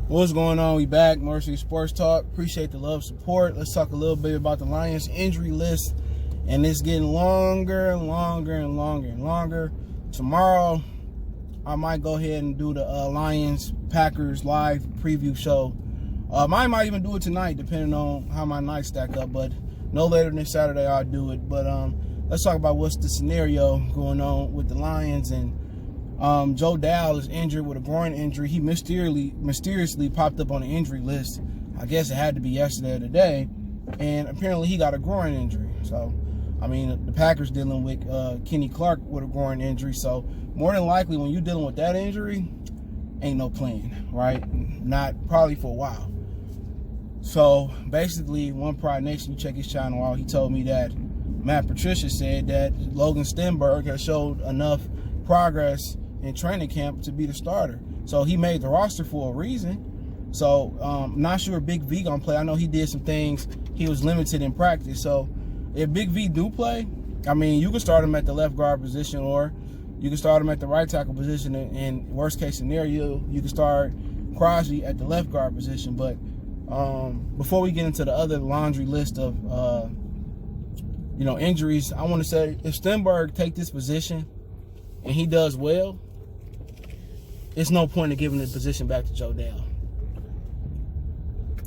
What's going on? We back. Mercy Sports Talk. Appreciate the love, support. Let's talk a little bit about the Lions injury list. And it's getting longer and longer and longer and longer. Tomorrow, I might go ahead and do the Lions Packers live preview show. I might even do it tonight, depending on how my nights stack up. But no later than Saturday, I'll do it. But let's talk about what's the scenario going on with the Lions. And Joe Dahl is injured with a groin injury. He mysteriously popped up on the injury list. I guess it had to be yesterday or today. And apparently he got a groin injury. So, I mean, the Packers dealing with Kenny Clark with a groin injury. So, more than likely, when you're dealing with that injury, ain't no plan, right? Not probably for a while. So, basically, One Pride Nation, you check his channel out, he told me that Patricia said that Logan Stenberg has showed enough progress in training camp to be the starter. So he made the roster for a reason. So not sure Big V gonna play. I know he did some things. He was limited in practice. So if Big V do play, I mean, you can start him at the left guard position, or you can start him at the right tackle position. In worst case scenario, you can start Crosby at the left guard position. But before we get into the other laundry list of injuries, I want to say if Stenberg take this position and he does well, it's no point in giving the position back to Joe Dahl.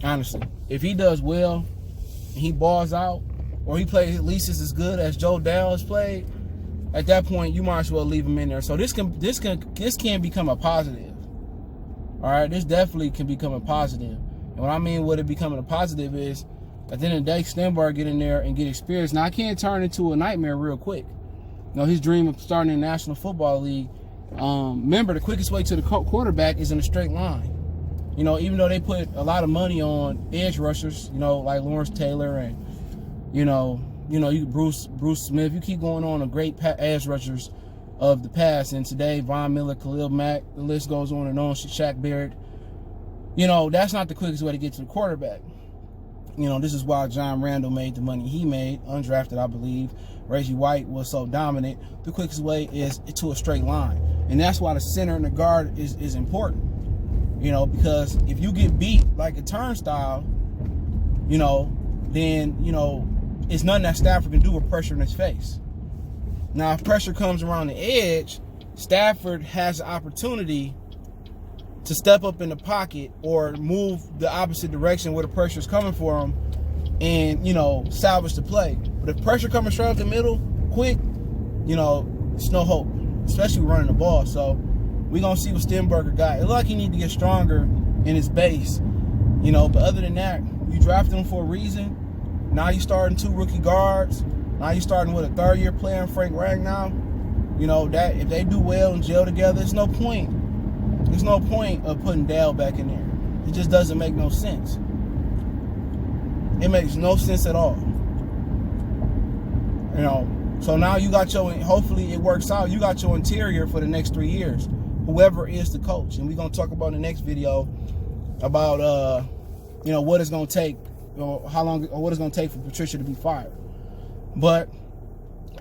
Honestly, if he does well and he balls out, or he plays at least as good as Joe Dahl has played, at that point you might as well leave him in there. So this can become a positive. All right, this definitely can become a positive. And what I mean with it becoming a positive is, at the end of the day, Stenberg get in there and get experience. Now, I can't turn into a nightmare real quick. His dream of starting in the National Football League. Remember, the quickest way to the quarterback is in a straight line. Even though they put a lot of money on edge rushers, like Lawrence Taylor and, Bruce Smith. You keep going on, a great edge rushers of the past. And today, Von Miller, Khalil Mack, the list goes on and on. Shaq Barrett. That's not the quickest way to get to the quarterback. This is why John Randall made the money he made, undrafted, I believe. Reggie White was so dominant. The quickest way is to a straight line. And that's why the center and the guard is important. Because if you get beat like a turnstile, then, it's nothing that Stafford can do with pressure in his face. Now, if pressure comes around the edge, Stafford has the opportunity to step up in the pocket or move the opposite direction where the pressure is coming for him and, salvage the play. But if pressure coming straight up the middle, quick, it's no hope, especially running the ball. So we're going to see what Stenberg got. It looks like he need to get stronger in his base, but other than that, you drafted him for a reason. Now you're starting 2 rookie guards. Now you're starting with a third-year player in Frank Ragnow. That if they do well and gel together, there's no point. There's no point of putting Dahl back in there. It just doesn't make no sense. It makes no sense at all. So now you got hopefully it works out. You got your interior for the next 3 years, whoever is the coach. And we're going to talk about in the next video about, what it's going to take, how long, or what it's going to take for Patricia to be fired. But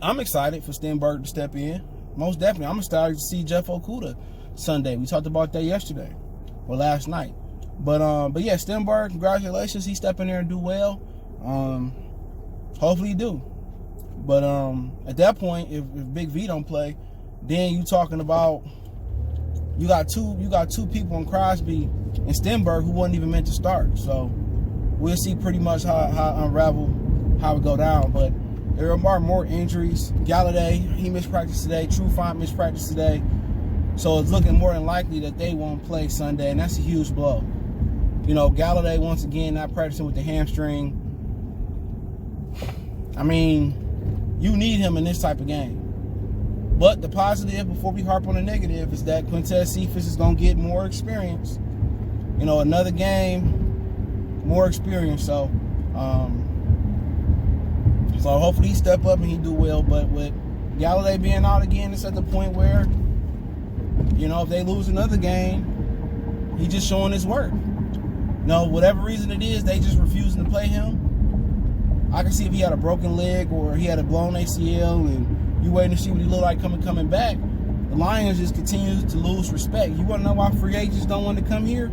I'm excited for Stenberg to step in. Most definitely. I'm excited to see Jeff Okudah Sunday. We talked about that yesterday or last night. But yeah, Stenberg, congratulations. He step in there and do well. Hopefully he do. But at that point, if Big V don't play, then you talking about you got two people in Crosby and Stenberg who wasn't even meant to start. So we'll see pretty much how it go down. But there are more injuries. Golladay, he missed practice today. Trufant missed practice today. So it's looking more than likely that they won't play Sunday, and that's a huge blow. Golladay, once again, not practicing with the hamstring. I mean, you need him in this type of game. But the positive, before we harp on the negative, is that Quintez Cephas is going to get more experience. Another game, more experience. So hopefully he step up and he do well. But with Golladay being out again, it's at the point where, if they lose another game, he's just showing his work. Whatever reason it is, they just refusing to play him. I can see if he had a broken leg or he had a blown ACL and you waiting to see what he look like coming back. The Lions just continue to lose respect. You want to know why free agents don't want to come here?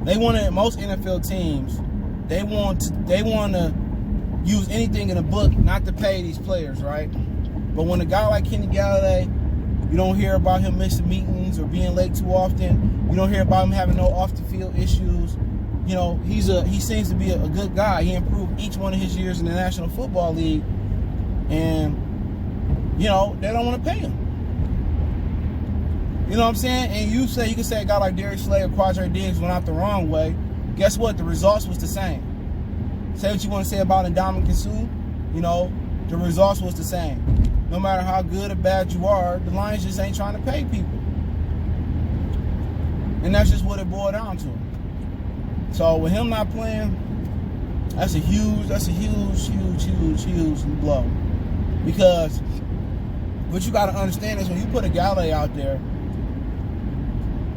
most NFL teams, they want to use anything in the book not to pay these players, right? But when a guy like Kenny Golladay, you don't hear about him missing meetings or being late too often. You don't hear about him having no off the field issues. You know, he seems to be a good guy. He improved each one of his years in the National Football League, and you know they don't want to pay him. You know what I'm saying? And you can say a guy like Darius Slay or Quadre Diggs went out the wrong way. Guess what? The results was the same. Say what you want to say about Ndamukong Suh, you know, the results was the same. No matter how good or bad you are, the Lions just ain't trying to pay people. And that's just what it boiled down to. So with him not playing, that's a huge blow. Because what you got to understand is when you put a Golladay out there,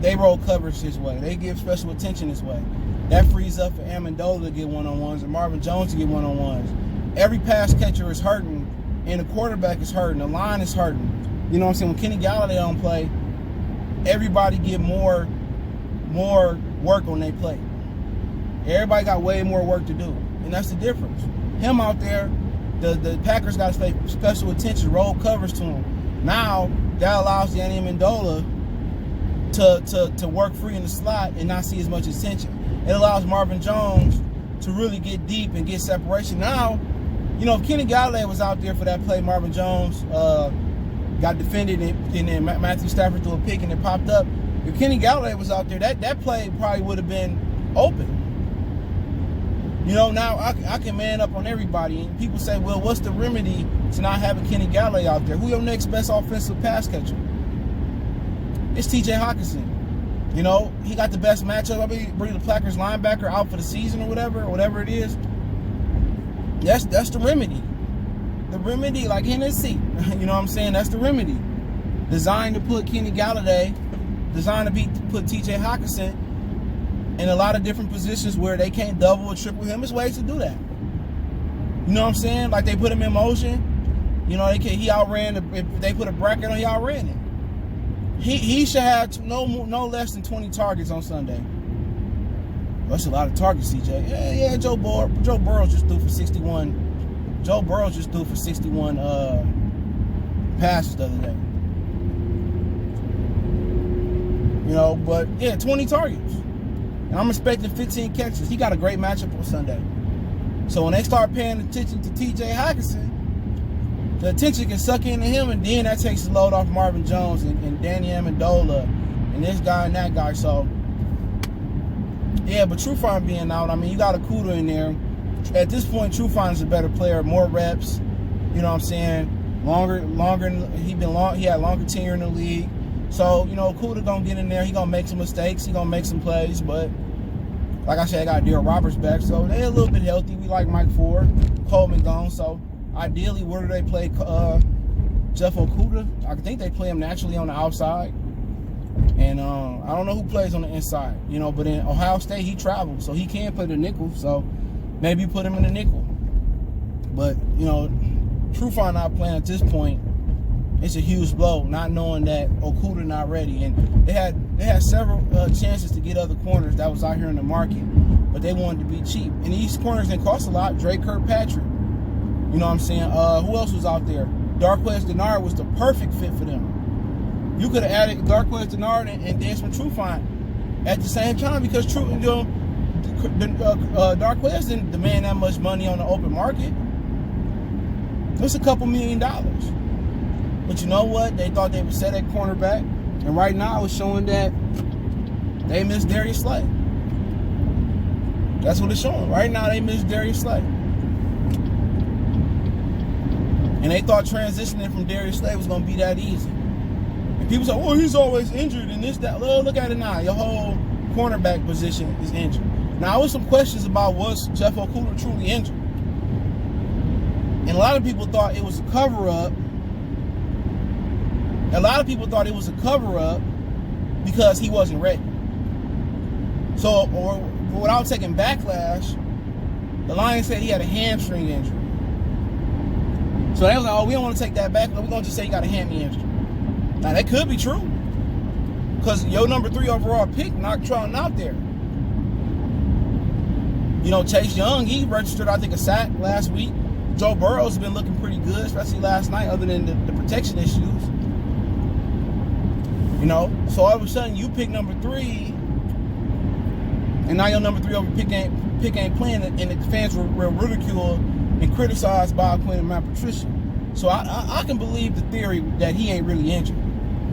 they roll coverage this way. They give special attention this way. That frees up for Amendola to get one-on-ones and Marvin Jones to get one-on-ones. Every pass catcher is hurting, and the quarterback is hurting. The line is hurting. You know what I'm saying? When Kenny Golladay don't play, everybody get more work on their plate. Everybody got way more work to do, and that's the difference. Him out there, the Packers got to pay special attention, roll covers to him. Now that allows Danny Amendola to work free in the slot and not see as much attention. It allows Marvin Jones to really get deep and get separation. Now, you know, if Kenny Golladay was out there for that play, Marvin Jones got defended and then Matthew Stafford threw a pick and it popped up. If Kenny Golladay was out there, that play probably would have been open. You know, now I can man up on everybody. And people say, well, what's the remedy to not having Kenny Golladay out there? Who your next best offensive pass catcher? It's T.J. Hockenson. You know, he got the best matchup. I mean, bring the Packers linebacker out for the season or whatever it is. That's the remedy. The remedy, like Hennessy. You know what I'm saying? That's the remedy. Designed to put Kenny Golladay, designed to put T.J. Hockenson in a lot of different positions where they can't double or triple him. There's ways to do that. You know what I'm saying? Like they put him in motion. You know, he outran. If they put a bracket on, he outran it. He should have no less than 20 targets on Sunday. That's a lot of targets, CJ. Yeah. Joe Burrow just threw for 61. Joe Burrow just threw for 61 passes the other day. You know, but yeah, 20 targets. And I'm expecting 15 catches. He got a great matchup on Sunday. So when they start paying attention to T.J. Hockenson, the attention can suck into him, and then that takes the load off Marvin Jones and Danny Amendola and this guy and that guy. So, yeah, but Trufant being out, I mean, you got Okudah in there. At this point, Trufant is a better player, more reps. You know what I'm saying? Longer. He had longer tenure in the league. So, you know, Okudah gonna get in there. He gonna make some mistakes. He gonna make some plays. But like I said, I got Daryl Roberts back, so they a little bit healthy. We like Mike Ford, Coleman gone. So ideally, where do they play Jeff Okudah? I think they play him naturally on the outside. And I don't know who plays on the inside, you know, but in Ohio State, he traveled, so he can play the nickel. So maybe you put him in the nickel. But, you know, Trufant not playing at this point, it's a huge blow, not knowing that Okudah not ready. And they had several chances to get other corners that was out here in the market, but they wanted to be cheap. And these corners didn't cost a lot. Drake Kirkpatrick. You know what I'm saying? Who else was out there? Darqueze Dennard was the perfect fit for them. You could have added Darqueze Dennard and Desmond Trufant at the same time because Darqueze didn't demand that much money on the open market. It's a couple $1 million. But you know what? They thought they would set at cornerback. And right now it's showing that they miss Darius Slay. That's what it's showing. Right now they miss Darius Slay. And they thought transitioning from Darius Slay was going to be that easy. And people say, well, he's always injured and this, that. Well, look at it now. Your whole cornerback position is injured. Now, there was some questions about was Jeff Okudah truly injured. And a lot of people thought it was a cover-up. A lot of people thought it was a cover-up because he wasn't ready. So, or without taking backlash, the Lions said he had a hamstring injury. So they was like, oh, we don't want to take that back. We're going to just say he got a hammy injury. Now, that could be true. Because your number 3 overall pick knocked Trufant out there. You know, Chase Young, he registered, I think, a sack last week. Joe Burrow's been looking pretty good, especially last night, other than the protection issues. You know, so all of a sudden you pick number 3, and now your number 3 over pick ain't playing, and the fans were ridiculed and criticized by Quinn and Matt Patricia. So I can believe the theory that he ain't really injured.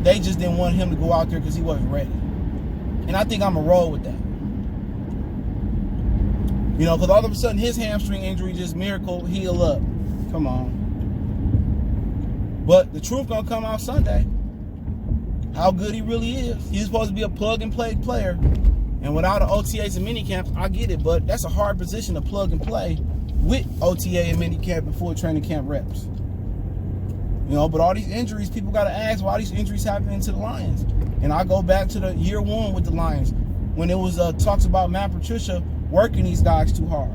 They just didn't want him to go out there because he wasn't ready. And I think I'm going to roll with that. You know, because all of a sudden his hamstring injury just miracle heal up. Come on. But the truth going to come out Sunday. How good he really is. He's supposed to be a plug-and-play player. And without the OTAs and minicamps, I get it. But that's a hard position to plug and play with OTA and minicamp and full training camp reps. You know, but all these injuries, people got to ask why these injuries happening to the Lions. And I go back to the year 1 with the Lions when it was talks about Matt Patricia working these guys too hard.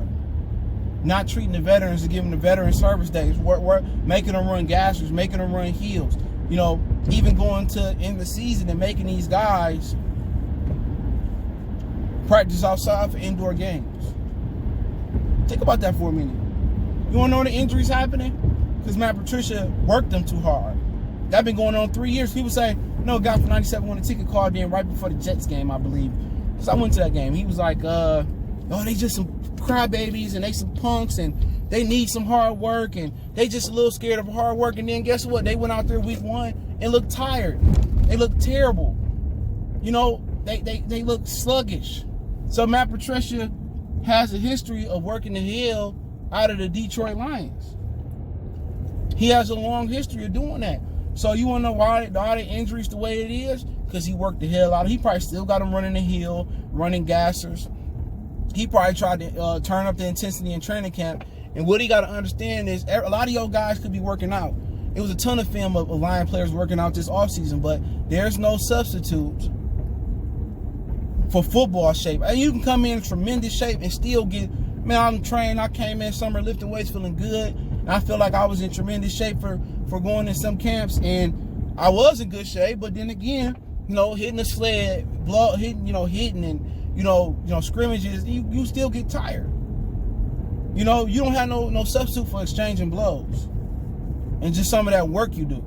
Not treating the veterans and giving the veteran service days. Making them run gassers, making them run heels. You know, even going to end the season and making these guys practice outside for indoor games. Think about that for a minute. You want to know the injuries happening? Because Matt Patricia worked them too hard. That been going on 3 years. People say, no, guy from 97 won a ticket called in right before the Jets game, I believe. So I went to that game. He was like, oh, they just some crybabies and they some punks and they need some hard work and they just a little scared of hard work. And then guess what? They went out there week 1 and looked tired. They looked terrible. You know, they looked sluggish. So Matt Patricia has a history of working the hell out of the Detroit Lions. He has a long history of doing that. So you want to know why the injuries the way it is? Because he worked the hell out of it. He probably still got him running the hill, running gassers. He probably tried to turn up the intensity in training camp. And what he got to understand is a lot of your guys could be working out. It was a ton of film of Lion players working out this offseason, but there's no substitute for football shape. And you can come in tremendous shape and still get, man, I'm trained. I came in summer lifting weights feeling good. And I feel like I was in tremendous shape for going in some camps. And I was in good shape, but then again, you know, hitting the sled, hitting and, scrimmages, you still get tired. You know, you don't have no substitute for exchanging blows and just some of that work you do.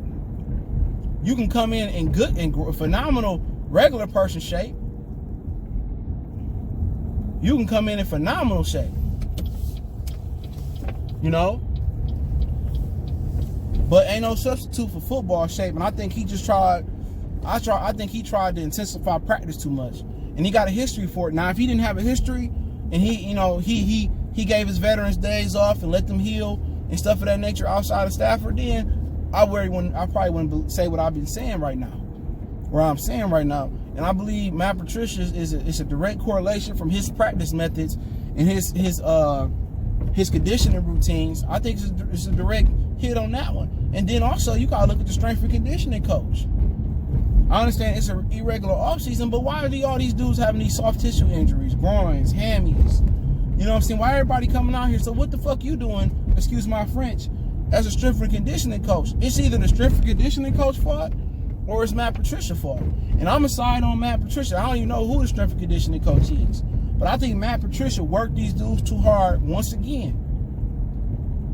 You can come in good and phenomenal regular person shape. You can come in phenomenal shape. You know? But ain't no substitute for football shape. And I think he just I think he tried to intensify practice too much. And he got a history for it. Now, if he didn't have a history and he gave his veterans days off and let them heal and stuff of that nature outside of Stafford, then I probably wouldn't say what I've been saying right now. Where I'm saying right now. And I believe Matt Patricia is a direct correlation from his practice methods and his conditioning routines. I think it's a direct hit on that one. And then also you gotta look at the strength and conditioning coach. I understand it's an irregular offseason, but why are all these dudes having these soft tissue injuries, groins, hammies? You know what I'm saying? Why everybody coming out here? So what the fuck you doing, excuse my French, as a strength and conditioning coach? It's either the strength and conditioning coach fault or it's Matt Patricia fault. And I'm a side on Matt Patricia. I don't even know who the strength and conditioning coach is. But I think Matt Patricia worked these dudes too hard once again.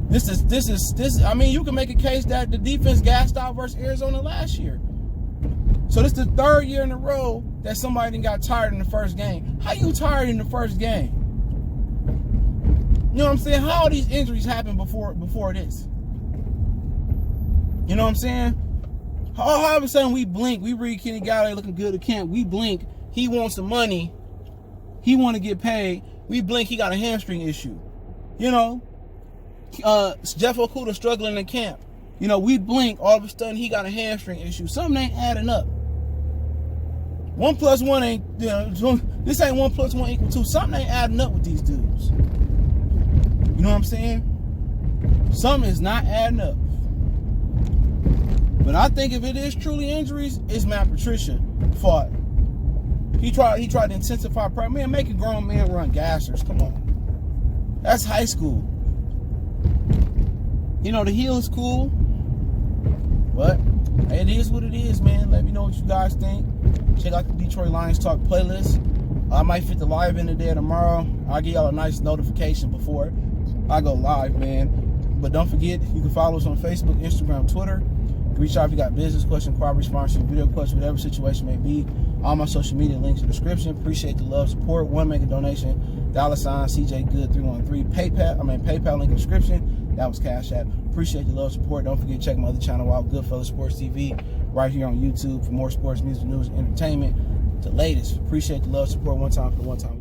This is. I mean, you can make a case that the defense gassed out versus Arizona last year. So this is the 3rd year in a row that somebody done got tired in the first game. How you tired in the first game? You know what I'm saying? How all these injuries happened before this? You know what I'm saying? All of a sudden we blink. We read Kenny Golladay looking good at camp. We blink. He wants some money. He want to get paid. We blink. He got a hamstring issue. You know? Jeff Okudah struggling in camp. You know, we blink. All of a sudden he got a hamstring issue. Something ain't adding up. 1 + 1 ain't, you know, this ain't 1 + 1 = 2. Something ain't adding up with these dudes. You know what I'm saying? Something is not adding up. But I think if it is truly injuries, it's Matt Patricia fault. He tried to intensify practice. Man, make a grown man run gassers. Come on. That's high school. You know, the heel is cool. But it is what it is, man. Let me know what you guys think. Check out the Detroit Lions Talk playlist. I might fit the live in today or tomorrow. I'll give y'all a nice notification before I go live, man. But don't forget, you can follow us on Facebook, Instagram, Twitter. Reach out if you got business question, cooperative sponsorship, video question, whatever situation may be. All my social media links in the description. Appreciate the love, support. Want to make a donation? $CJ Good 313. PayPal link in the description. That was Cash App. Appreciate the love, support. Don't forget to check my other channel out, Goodfellas Sports TV, right here on YouTube for more sports, music, news, and entertainment. The latest. Appreciate the love, support. One time for the one time.